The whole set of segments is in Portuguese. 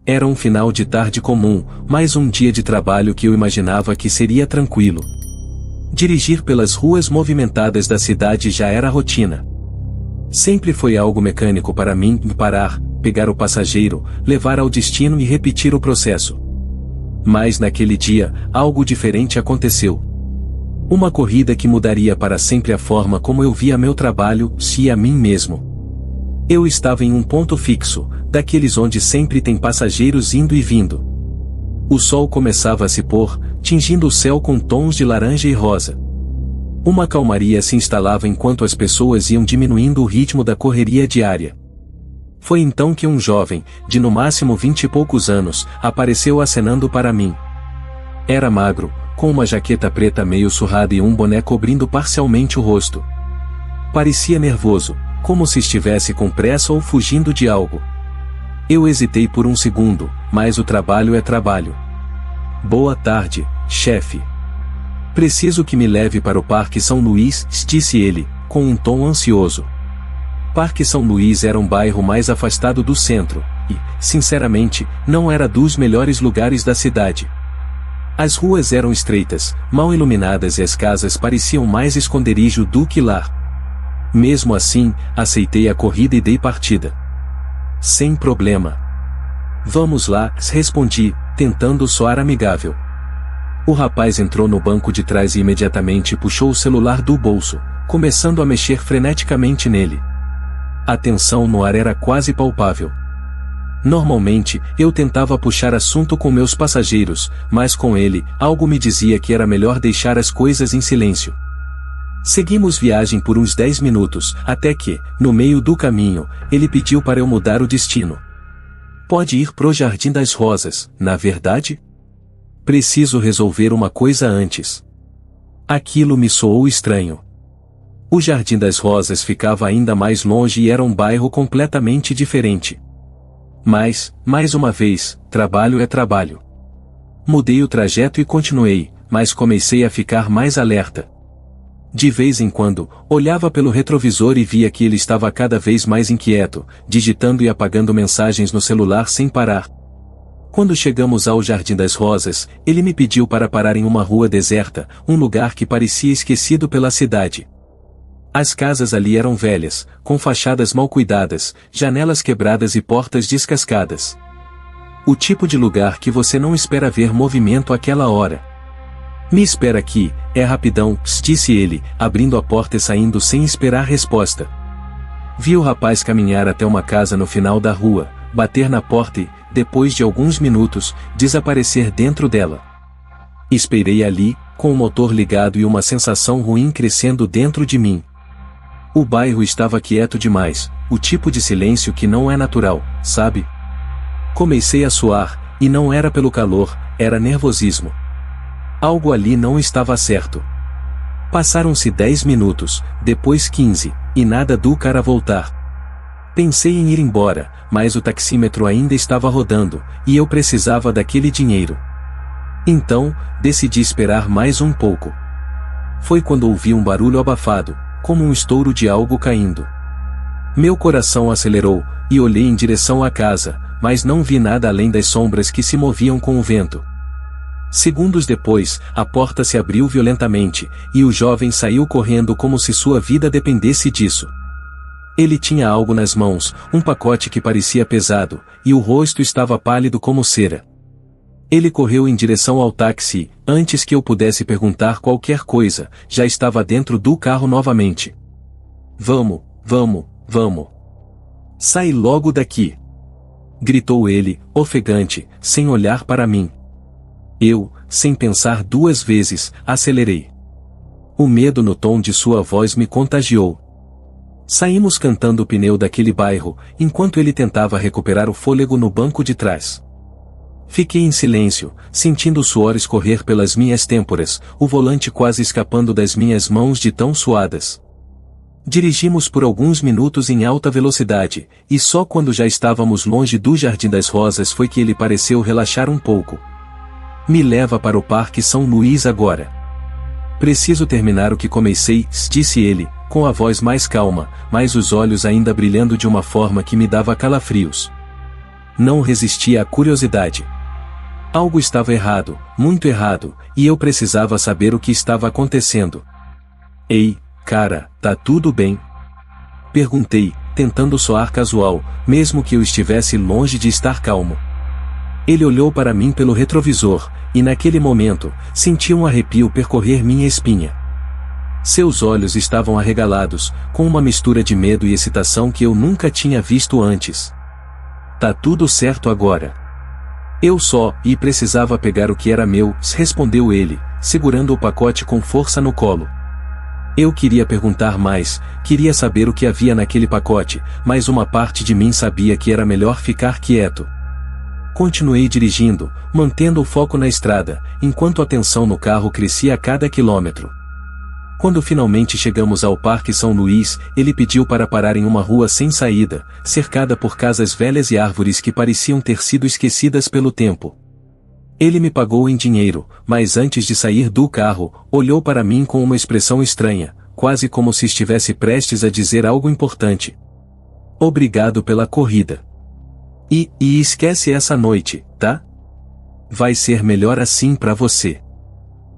Era um final de tarde comum, mais um dia de trabalho que eu imaginava que seria tranquilo. Dirigir pelas ruas movimentadas da cidade já era rotina. Sempre foi algo mecânico para mim, parar, pegar o passageiro, levar ao destino e repetir o processo. Mas naquele dia, algo diferente aconteceu. Uma corrida que mudaria para sempre a forma como eu via meu trabalho, e a mim mesmo. Eu estava em um ponto fixo, daqueles onde sempre tem passageiros indo e vindo. O sol começava a se pôr, tingindo o céu com tons de laranja e rosa. Uma calmaria se instalava enquanto as pessoas iam diminuindo o ritmo da correria diária. Foi então que um jovem, de no máximo 20 e poucos anos, apareceu acenando para mim. Era magro, com uma jaqueta preta meio surrada e um boné cobrindo parcialmente o rosto. Parecia nervoso, como se estivesse com pressa ou fugindo de algo. Eu hesitei por um segundo, mas o trabalho é trabalho. Boa tarde, chefe. Preciso que me leve para o Parque São Luís, disse ele, com um tom ansioso. Parque São Luís era um bairro mais afastado do centro, e, sinceramente, não era dos melhores lugares da cidade. As ruas eram estreitas, mal iluminadas e as casas pareciam mais esconderijo do que lar. Mesmo assim, aceitei a corrida e dei partida. Sem problema. Vamos lá, respondi, tentando soar amigável. O rapaz entrou no banco de trás e imediatamente puxou o celular do bolso, começando a mexer freneticamente nele. A tensão no ar era quase palpável. Normalmente, eu tentava puxar assunto com meus passageiros, mas com ele, algo me dizia que era melhor deixar as coisas em silêncio. Seguimos viagem por uns 10 minutos, até que, no meio do caminho, ele pediu para eu mudar o destino. Pode ir pro Jardim das Rosas, na verdade? Preciso resolver uma coisa antes. Aquilo me soou estranho. O Jardim das Rosas ficava ainda mais longe e era um bairro completamente diferente. Mas, mais uma vez, trabalho é trabalho. Mudei o trajeto e continuei, mas comecei a ficar mais alerta. De vez em quando, olhava pelo retrovisor e via que ele estava cada vez mais inquieto, digitando e apagando mensagens no celular sem parar. Quando chegamos ao Jardim das Rosas, ele me pediu para parar em uma rua deserta, um lugar que parecia esquecido pela cidade. As casas ali eram velhas, com fachadas mal cuidadas, janelas quebradas e portas descascadas. O tipo de lugar que você não espera ver movimento àquela hora. Me espera aqui, é rapidão, disse ele, abrindo a porta e saindo sem esperar resposta. Vi o rapaz caminhar até uma casa no final da rua, bater na porta e, depois de alguns minutos, desaparecer dentro dela. Esperei ali, com o motor ligado e uma sensação ruim crescendo dentro de mim. O bairro estava quieto demais, o tipo de silêncio que não é natural, sabe? Comecei a suar, e não era pelo calor, era nervosismo. Algo ali não estava certo. Passaram-se 10 minutos, depois 15, e nada do cara voltar. Pensei em ir embora, mas o taxímetro ainda estava rodando, e eu precisava daquele dinheiro. Então, decidi esperar mais um pouco. Foi quando ouvi um barulho abafado, como um estouro de algo caindo. Meu coração acelerou, e olhei em direção à casa, mas não vi nada além das sombras que se moviam com o vento. Segundos depois, a porta se abriu violentamente, e o jovem saiu correndo como se sua vida dependesse disso. Ele tinha algo nas mãos, um pacote que parecia pesado, e o rosto estava pálido como cera. Ele correu em direção ao táxi, e, antes que eu pudesse perguntar qualquer coisa, já estava dentro do carro novamente. Vamos, vamos, vamos. Sai logo daqui! Gritou ele, ofegante, sem olhar para mim. Eu, sem pensar duas vezes, acelerei. O medo no tom de sua voz me contagiou. Saímos cantando o pneu daquele bairro, enquanto ele tentava recuperar o fôlego no banco de trás. Fiquei em silêncio, sentindo o suor escorrer pelas minhas têmporas, o volante quase escapando das minhas mãos de tão suadas. Dirigimos por alguns minutos em alta velocidade, e só quando já estávamos longe do Jardim das Rosas foi que ele pareceu relaxar um pouco. Me leva para o Parque São Luís agora. Preciso terminar o que comecei, disse ele, com a voz mais calma, mas os olhos ainda brilhando de uma forma que me dava calafrios. não resisti à curiosidade. Algo estava errado, muito errado, e eu precisava saber o que estava acontecendo. Ei, cara, tá tudo bem? Perguntei, tentando soar casual, mesmo que eu estivesse longe de estar calmo. Ele olhou para mim pelo retrovisor, e naquele momento, senti um arrepio percorrer minha espinha. Seus olhos estavam arregalados, com uma mistura de medo e excitação que eu nunca tinha visto antes. Tá tudo certo agora. Eu só precisava pegar o que era meu, respondeu ele, segurando o pacote com força no colo. Eu queria perguntar mais, queria saber o que havia naquele pacote, mas uma parte de mim sabia que era melhor ficar quieto. Continuei dirigindo, mantendo o foco na estrada, enquanto a tensão no carro crescia a cada quilômetro. Quando finalmente chegamos ao Parque São Luís, ele pediu para parar em uma rua sem saída, cercada por casas velhas e árvores que pareciam ter sido esquecidas pelo tempo. Ele me pagou em dinheiro, mas antes de sair do carro, olhou para mim com uma expressão estranha, quase como se estivesse prestes a dizer algo importante. Obrigado pela corrida. E esquece essa noite, tá? Vai ser melhor assim pra você.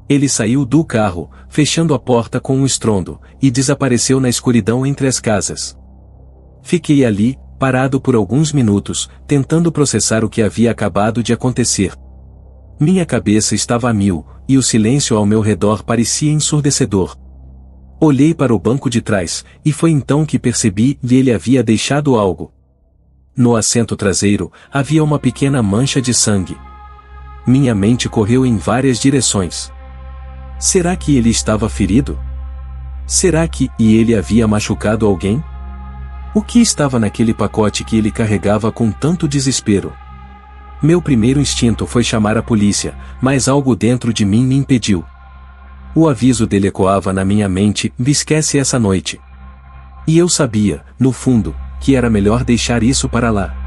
Ele saiu do carro, fechando a porta com um estrondo, e desapareceu na escuridão entre as casas. Fiquei ali, parado por alguns minutos, tentando processar o que havia acabado de acontecer. Minha cabeça estava a mil, e o silêncio ao meu redor parecia ensurdecedor. Olhei para o banco de trás, e foi então que percebi que ele havia deixado algo. No assento traseiro, havia uma pequena mancha de sangue. Minha mente correu em várias direções. Será que ele estava ferido? Será que ele havia machucado alguém? O que estava naquele pacote que ele carregava com tanto desespero? Meu primeiro instinto foi chamar a polícia, mas algo dentro de mim me impediu. O aviso dele ecoava na minha mente: esquece essa noite. E eu sabia, no fundo, que era melhor deixar isso para lá.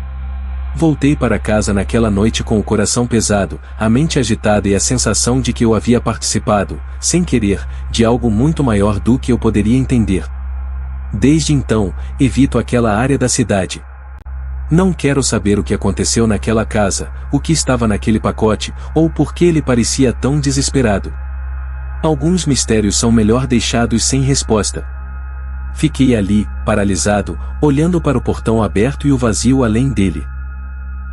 Voltei para casa naquela noite com o coração pesado, a mente agitada e a sensação de que eu havia participado, sem querer, de algo muito maior do que eu poderia entender. Desde então, evito aquela área da cidade. Não quero saber o que aconteceu naquela casa, o que estava naquele pacote, ou por que ele parecia tão desesperado. Alguns mistérios são melhor deixados sem resposta. Fiquei ali, paralisado, olhando para o portão aberto e o vazio além dele.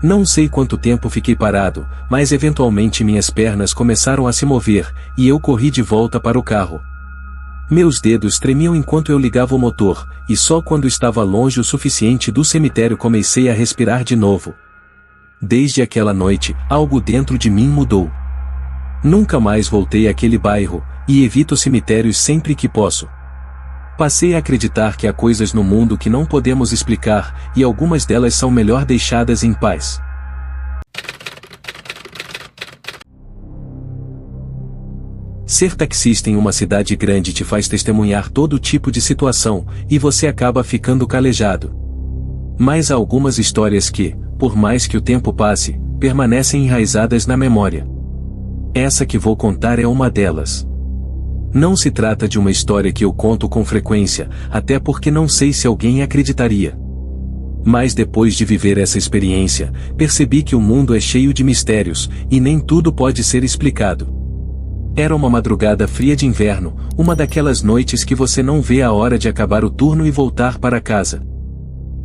Não sei quanto tempo fiquei parado, mas eventualmente minhas pernas começaram a se mover, e eu corri de volta para o carro. Meus dedos tremiam enquanto eu ligava o motor, e só quando estava longe o suficiente do cemitério comecei a respirar de novo. Desde aquela noite, algo dentro de mim mudou. Nunca mais voltei àquele bairro, e evito cemitérios sempre que posso. Passei a acreditar que há coisas no mundo que não podemos explicar, e algumas delas são melhor deixadas em paz. Ser taxista em uma cidade grande te faz testemunhar todo tipo de situação, e você acaba ficando calejado. Mas há algumas histórias que, por mais que o tempo passe, permanecem enraizadas na memória. Essa que vou contar é uma delas. Não se trata de uma história que eu conto com frequência, até porque não sei se alguém acreditaria. Mas depois de viver essa experiência, percebi que o mundo é cheio de mistérios, e nem tudo pode ser explicado. Era uma madrugada fria de inverno, uma daquelas noites que você não vê a hora de acabar o turno e voltar para casa.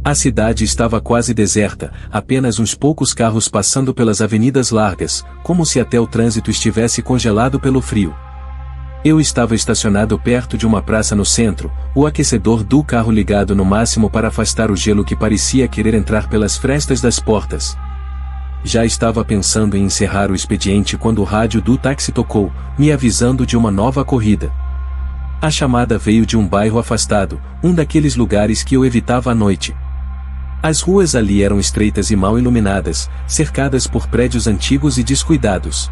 A cidade estava quase deserta, apenas uns poucos carros passando pelas avenidas largas, como se até o trânsito estivesse congelado pelo frio. Eu estava estacionado perto de uma praça no centro, o aquecedor do carro ligado no máximo para afastar o gelo que parecia querer entrar pelas frestas das portas. Já estava pensando em encerrar o expediente quando o rádio do táxi tocou, me avisando de uma nova corrida. A chamada veio de um bairro afastado, um daqueles lugares que eu evitava à noite. As ruas ali eram estreitas e mal iluminadas, cercadas por prédios antigos e descuidados.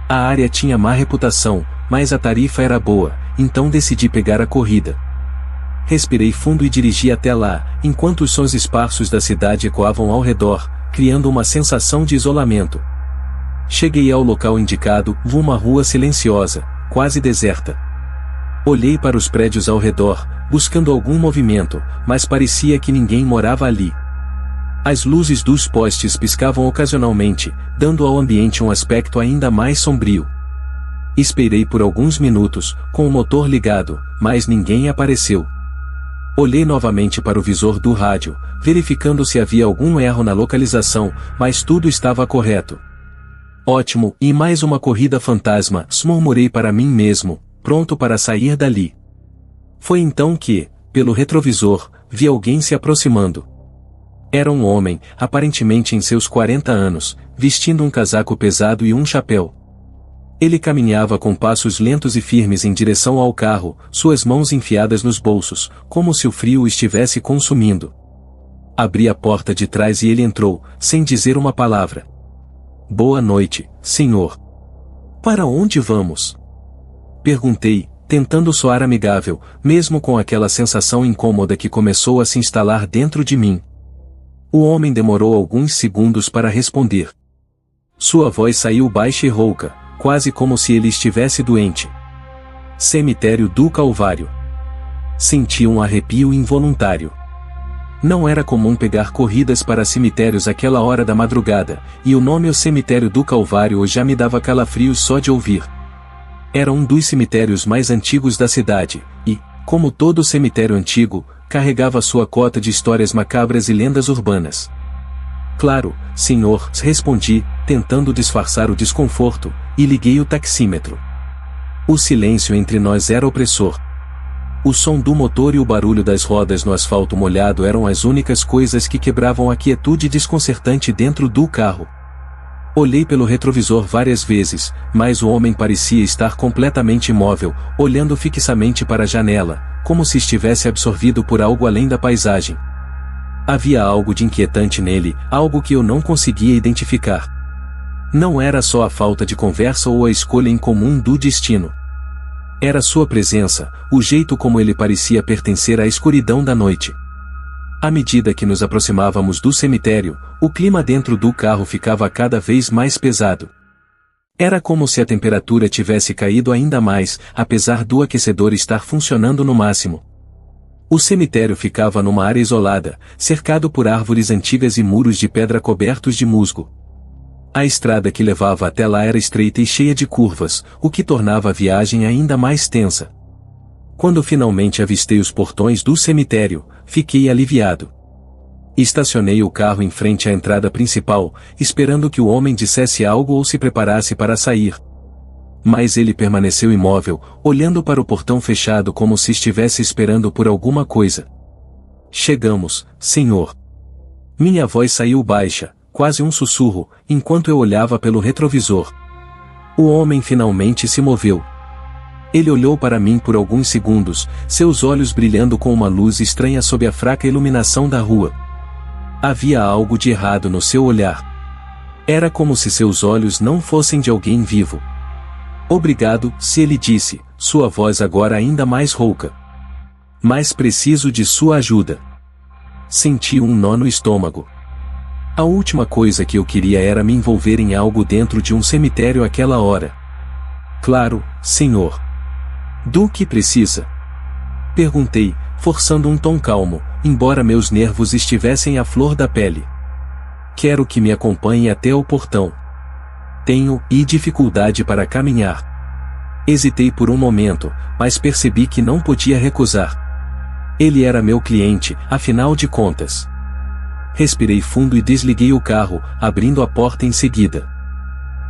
A área tinha má reputação, mas a tarifa era boa, então decidi pegar a corrida. Respirei fundo e dirigi até lá, enquanto os sons esparsos da cidade ecoavam ao redor, criando uma sensação de isolamento. Cheguei ao local indicado, uma rua silenciosa, quase deserta. Olhei para os prédios ao redor, buscando algum movimento, mas parecia que ninguém morava ali. As luzes dos postes piscavam ocasionalmente, dando ao ambiente um aspecto ainda mais sombrio. Esperei por alguns minutos, com o motor ligado, mas ninguém apareceu. Olhei novamente para o visor do rádio, verificando se havia algum erro na localização, mas tudo estava correto. Ótimo, e mais uma corrida fantasma, murmurei para mim mesmo, pronto para sair dali. Foi então que, pelo retrovisor, vi alguém se aproximando. Era um homem, aparentemente em seus 40 anos, vestindo um casaco pesado e um chapéu. Ele caminhava com passos lentos e firmes em direção ao carro, suas mãos enfiadas nos bolsos, como se o frio o estivesse consumindo. Abri a porta de trás e ele entrou, sem dizer uma palavra. Boa noite, senhor. Para onde vamos? Perguntei, tentando soar amigável, mesmo com aquela sensação incômoda que começou a se instalar dentro de mim. O homem demorou alguns segundos para responder. Sua voz saiu baixa e rouca, quase como se ele estivesse doente. Cemitério do Calvário. Senti um arrepio involuntário. Não era comum pegar corridas para cemitérios àquela hora da madrugada, e o nome O Cemitério do Calvário já me dava calafrios só de ouvir. Era um dos cemitérios mais antigos da cidade, e, como todo cemitério antigo, carregava sua cota de histórias macabras e lendas urbanas. Claro, senhor, respondi, tentando disfarçar o desconforto, e liguei o taxímetro. O silêncio entre nós era opressor. O som do motor e o barulho das rodas no asfalto molhado eram as únicas coisas que quebravam a quietude desconcertante dentro do carro. Olhei pelo retrovisor várias vezes, mas o homem parecia estar completamente imóvel, olhando fixamente para a janela, como se estivesse absorvido por algo além da paisagem. Havia algo de inquietante nele, algo que eu não conseguia identificar. Não era só a falta de conversa ou a escolha incomum do destino. Era sua presença, o jeito como ele parecia pertencer à escuridão da noite. À medida que nos aproximávamos do cemitério, o clima dentro do carro ficava cada vez mais pesado. Era como se a temperatura tivesse caído ainda mais, apesar do aquecedor estar funcionando no máximo. O cemitério ficava numa área isolada, cercado por árvores antigas e muros de pedra cobertos de musgo. A estrada que levava até lá era estreita e cheia de curvas, o que tornava a viagem ainda mais tensa. Quando finalmente avistei os portões do cemitério, fiquei aliviado. Estacionei o carro em frente à entrada principal, esperando que o homem dissesse algo ou se preparasse para sair. Mas ele permaneceu imóvel, olhando para o portão fechado como se estivesse esperando por alguma coisa. Chegamos, senhor. Minha voz saiu baixa, quase um sussurro, enquanto eu olhava pelo retrovisor. O homem finalmente se moveu. Ele olhou para mim por alguns segundos, seus olhos brilhando com uma luz estranha sob a fraca iluminação da rua. Havia algo de errado no seu olhar. Era como se seus olhos não fossem de alguém vivo. Obrigado, se ele disse, sua voz agora ainda mais rouca. Mas preciso de sua ajuda. Senti um nó no estômago. A última coisa que eu queria era me envolver em algo dentro de um cemitério àquela hora. Claro, senhor. Do que precisa? Perguntei, forçando um tom calmo, embora meus nervos estivessem à flor da pele. Quero que me acompanhe até o portão. Tenho dificuldade para caminhar. Hesitei por um momento, mas percebi que não podia recusar. Ele era meu cliente, afinal de contas. Respirei fundo e desliguei o carro, abrindo a porta em seguida.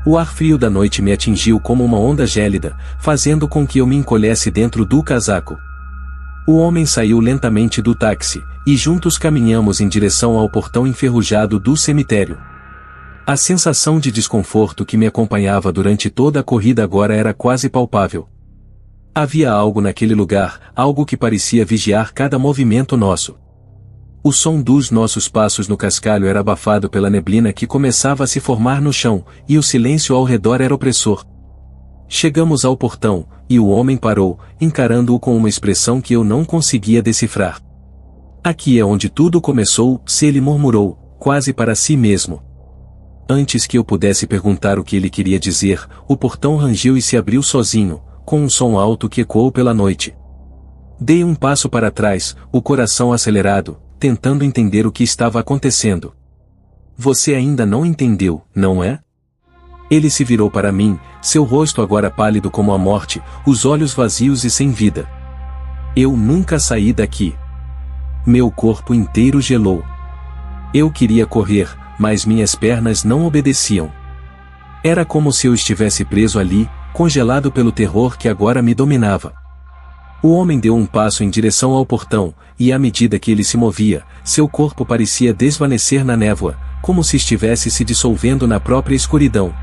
O ar frio da noite me atingiu como uma onda gélida, fazendo com que eu me encolhesse dentro do casaco. O homem saiu lentamente do táxi, e juntos caminhamos em direção ao portão enferrujado do cemitério. A sensação de desconforto que me acompanhava durante toda a corrida agora era quase palpável. Havia algo naquele lugar, algo que parecia vigiar cada movimento nosso. O som dos nossos passos no cascalho era abafado pela neblina que começava a se formar no chão, e o silêncio ao redor era opressor. Chegamos ao portão, e o homem parou, encarando-o com uma expressão que eu não conseguia decifrar. Aqui é onde tudo começou, se ele murmurou, quase para si mesmo. Antes que eu pudesse perguntar o que ele queria dizer, o portão rangiu e se abriu sozinho, com um som alto que ecoou pela noite. Dei um passo para trás, o coração acelerado, tentando entender o que estava acontecendo. Você ainda não entendeu, não é? Ele se virou para mim, seu rosto agora pálido como a morte, os olhos vazios e sem vida. Eu nunca saí daqui. Meu corpo inteiro gelou. Eu queria correr, mas minhas pernas não obedeciam. Era como se eu estivesse preso ali, congelado pelo terror que agora me dominava. O homem deu um passo em direção ao portão, e à medida que ele se movia, seu corpo parecia desvanecer na névoa, como se estivesse se dissolvendo na própria escuridão.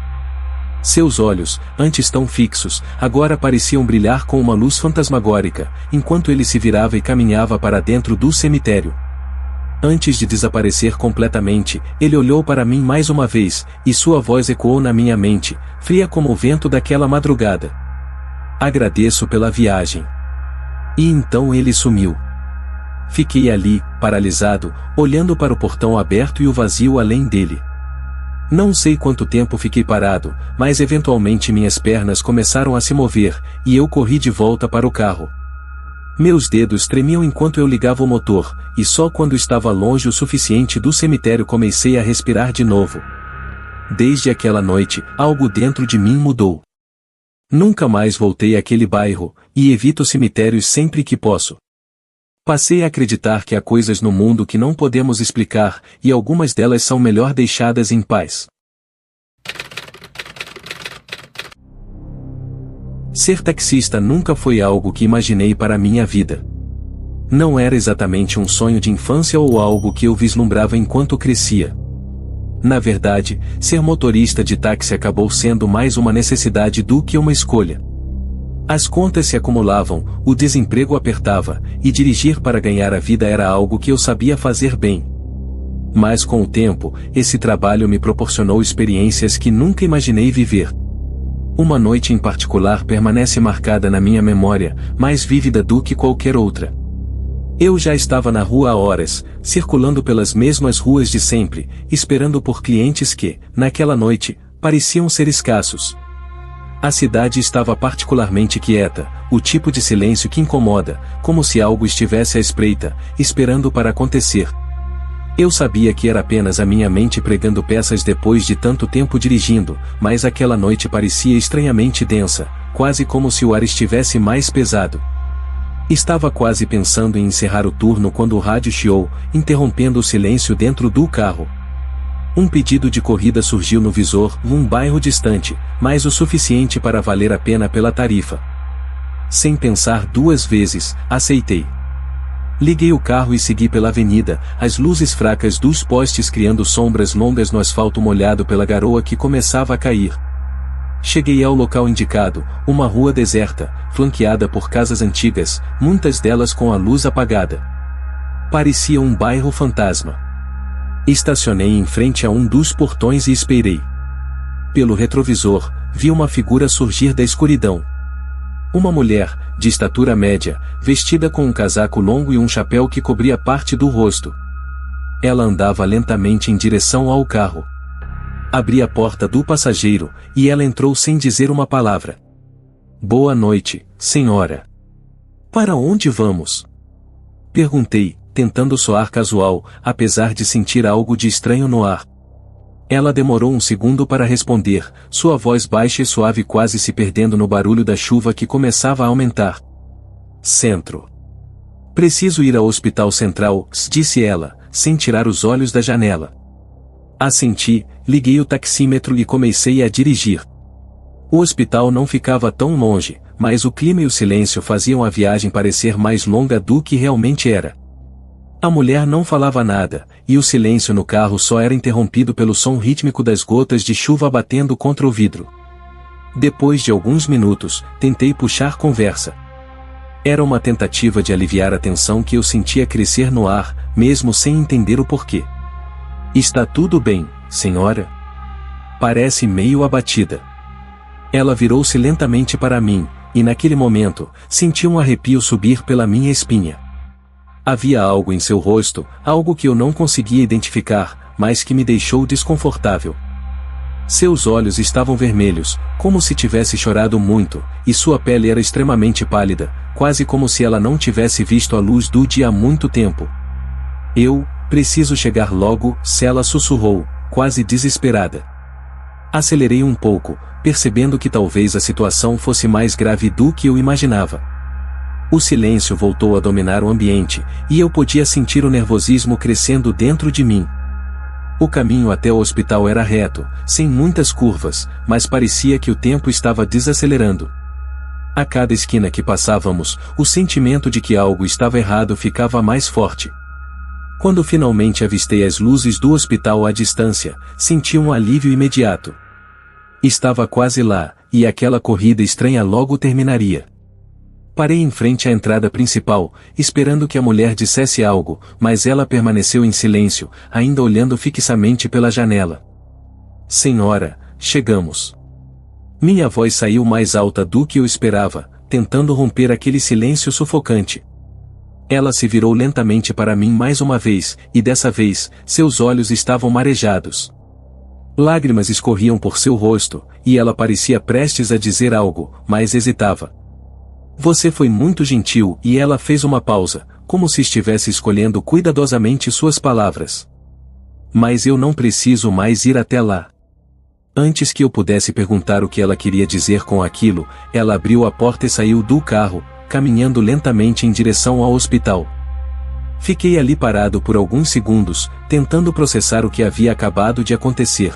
Seus olhos, antes tão fixos, agora pareciam brilhar com uma luz fantasmagórica, enquanto ele se virava e caminhava para dentro do cemitério. Antes de desaparecer completamente, ele olhou para mim mais uma vez, e sua voz ecoou na minha mente, fria como o vento daquela madrugada. Agradeço pela viagem. E então ele sumiu. Fiquei ali, paralisado, olhando para o portão aberto e o vazio além dele. Não sei quanto tempo fiquei parado, mas eventualmente minhas pernas começaram a se mover, e eu corri de volta para o carro. Meus dedos tremiam enquanto eu ligava o motor, e só quando estava longe o suficiente do cemitério comecei a respirar de novo. Desde aquela noite, algo dentro de mim mudou. Nunca mais voltei àquele bairro, e evito cemitérios sempre que posso. Passei a acreditar que há coisas no mundo que não podemos explicar, e algumas delas são melhor deixadas em paz. Ser taxista nunca foi algo que imaginei para minha vida. Não era exatamente um sonho de infância ou algo que eu vislumbrava enquanto crescia. Na verdade, ser motorista de táxi acabou sendo mais uma necessidade do que uma escolha. As contas se acumulavam, o desemprego apertava, e dirigir para ganhar a vida era algo que eu sabia fazer bem. Mas com o tempo, esse trabalho me proporcionou experiências que nunca imaginei viver. Uma noite em particular permanece marcada na minha memória, mais vívida do que qualquer outra. Eu já estava na rua há horas, circulando pelas mesmas ruas de sempre, esperando por clientes que, naquela noite, pareciam ser escassos. A cidade estava particularmente quieta, o tipo de silêncio que incomoda, como se algo estivesse à espreita, esperando para acontecer. Eu sabia que era apenas a minha mente pregando peças depois de tanto tempo dirigindo, mas aquela noite parecia estranhamente densa, quase como se o ar estivesse mais pesado. Estava quase pensando em encerrar o turno quando o rádio chiou, interrompendo o silêncio dentro do carro. Um pedido de corrida surgiu no visor, num bairro distante, mas o suficiente para valer a pena pela tarifa. Sem pensar duas vezes, aceitei. Liguei o carro e segui pela avenida, as luzes fracas dos postes criando sombras longas no asfalto molhado pela garoa que começava a cair. Cheguei ao local indicado, uma rua deserta, flanqueada por casas antigas, muitas delas com a luz apagada. Parecia um bairro fantasma. Estacionei em frente a um dos portões e esperei. Pelo retrovisor, vi uma figura surgir da escuridão. Uma mulher, de estatura média, vestida com um casaco longo e um chapéu que cobria parte do rosto. Ela andava lentamente em direção ao carro. Abri a porta do passageiro, e ela entrou sem dizer uma palavra. Boa noite, senhora. Para onde vamos? Perguntei, tentando soar casual, apesar de sentir algo de estranho no ar. Ela demorou um segundo para responder, sua voz baixa e suave quase se perdendo no barulho da chuva que começava a aumentar. Centro. Preciso ir ao Hospital Central, disse ela, sem tirar os olhos da janela. Assenti, liguei o taxímetro e comecei a dirigir. O hospital não ficava tão longe, mas o clima e o silêncio faziam a viagem parecer mais longa do que realmente era. A mulher não falava nada, e o silêncio no carro só era interrompido pelo som rítmico das gotas de chuva batendo contra o vidro. Depois de alguns minutos, tentei puxar conversa. Era uma tentativa de aliviar a tensão que eu sentia crescer no ar, mesmo sem entender o porquê. Está tudo bem, senhora? Parece meio abatida. Ela virou-se lentamente para mim, e naquele momento, senti um arrepio subir pela minha espinha. Havia algo em seu rosto, algo que eu não conseguia identificar, mas que me deixou desconfortável. Seus olhos estavam vermelhos, como se tivesse chorado muito, e sua pele era extremamente pálida, quase como se ela não tivesse visto a luz do dia há muito tempo. Preciso chegar logo, ela sussurrou, quase desesperada. Acelerei um pouco, percebendo que talvez a situação fosse mais grave do que eu imaginava. O silêncio voltou a dominar o ambiente, e eu podia sentir o nervosismo crescendo dentro de mim. O caminho até o hospital era reto, sem muitas curvas, mas parecia que o tempo estava desacelerando. A cada esquina que passávamos, o sentimento de que algo estava errado ficava mais forte. Quando finalmente avistei as luzes do hospital à distância, senti um alívio imediato. Estava quase lá, e aquela corrida estranha logo terminaria. Parei em frente à entrada principal, esperando que a mulher dissesse algo, mas ela permaneceu em silêncio, ainda olhando fixamente pela janela. Senhora, chegamos. Minha voz saiu mais alta do que eu esperava, tentando romper aquele silêncio sufocante. Ela se virou lentamente para mim mais uma vez, e dessa vez, seus olhos estavam marejados. Lágrimas escorriam por seu rosto, e ela parecia prestes a dizer algo, mas hesitava. Você foi muito gentil, e ela fez uma pausa, como se estivesse escolhendo cuidadosamente suas palavras. Mas eu não preciso mais ir até lá. Antes que eu pudesse perguntar o que ela queria dizer com aquilo, ela abriu a porta e saiu do carro, caminhando lentamente em direção ao hospital. Fiquei ali parado por alguns segundos, tentando processar o que havia acabado de acontecer.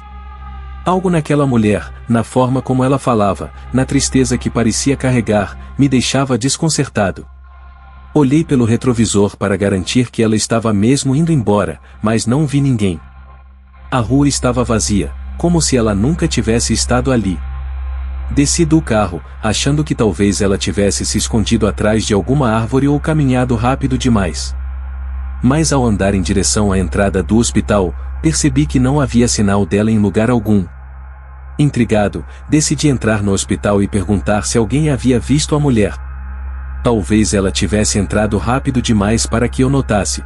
Algo naquela mulher, na forma como ela falava, na tristeza que parecia carregar, me deixava desconcertado. Olhei pelo retrovisor para garantir que ela estava mesmo indo embora, mas não vi ninguém. A rua estava vazia, como se ela nunca tivesse estado ali. Desci do carro, achando que talvez ela tivesse se escondido atrás de alguma árvore ou caminhado rápido demais. Mas ao andar em direção à entrada do hospital, percebi que não havia sinal dela em lugar algum. Intrigado, decidi entrar no hospital e perguntar se alguém havia visto a mulher. Talvez ela tivesse entrado rápido demais para que eu notasse.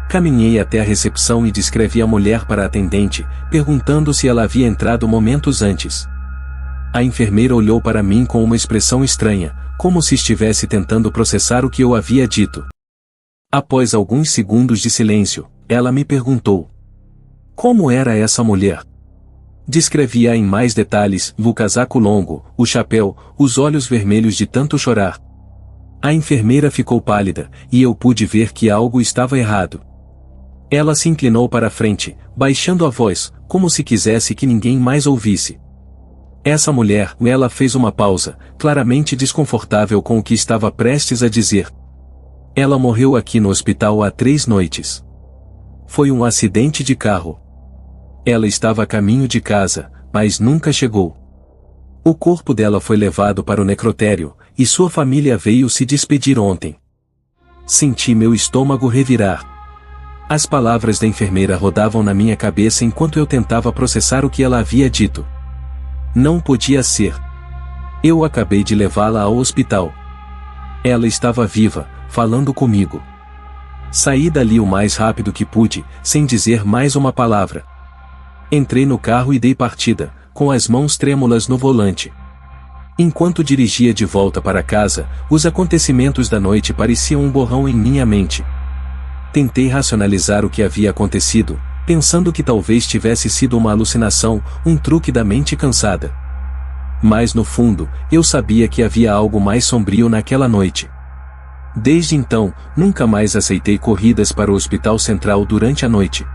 Caminhei até a recepção e descrevi a mulher para a atendente, perguntando se ela havia entrado momentos antes. A enfermeira olhou para mim com uma expressão estranha, como se estivesse tentando processar o que eu havia dito. Após alguns segundos de silêncio, ela me perguntou: como era essa mulher? Descrevi-a em mais detalhes: o casaco longo, o chapéu, os olhos vermelhos de tanto chorar. A enfermeira ficou pálida, e eu pude ver que algo estava errado. Ela se inclinou para a frente, baixando a voz, como se quisesse que ninguém mais ouvisse. Essa mulher, ela fez uma pausa, claramente desconfortável com o que estava prestes a dizer. Ela morreu aqui no hospital há 3 noites. Foi um acidente de carro. Ela estava a caminho de casa, mas nunca chegou. O corpo dela foi levado para o necrotério, e sua família veio se despedir ontem. Senti meu estômago revirar. As palavras da enfermeira rodavam na minha cabeça enquanto eu tentava processar o que ela havia dito. Não podia ser. Eu acabei de levá-la ao hospital. Ela estava viva, falando comigo. Saí dali o mais rápido que pude, sem dizer mais uma palavra. Entrei no carro e dei partida, com as mãos trêmulas no volante. Enquanto dirigia de volta para casa, os acontecimentos da noite pareciam um borrão em minha mente. Tentei racionalizar o que havia acontecido, pensando que talvez tivesse sido uma alucinação, um truque da mente cansada. Mas no fundo, eu sabia que havia algo mais sombrio naquela noite. Desde então, nunca mais aceitei corridas para o hospital central durante a noite.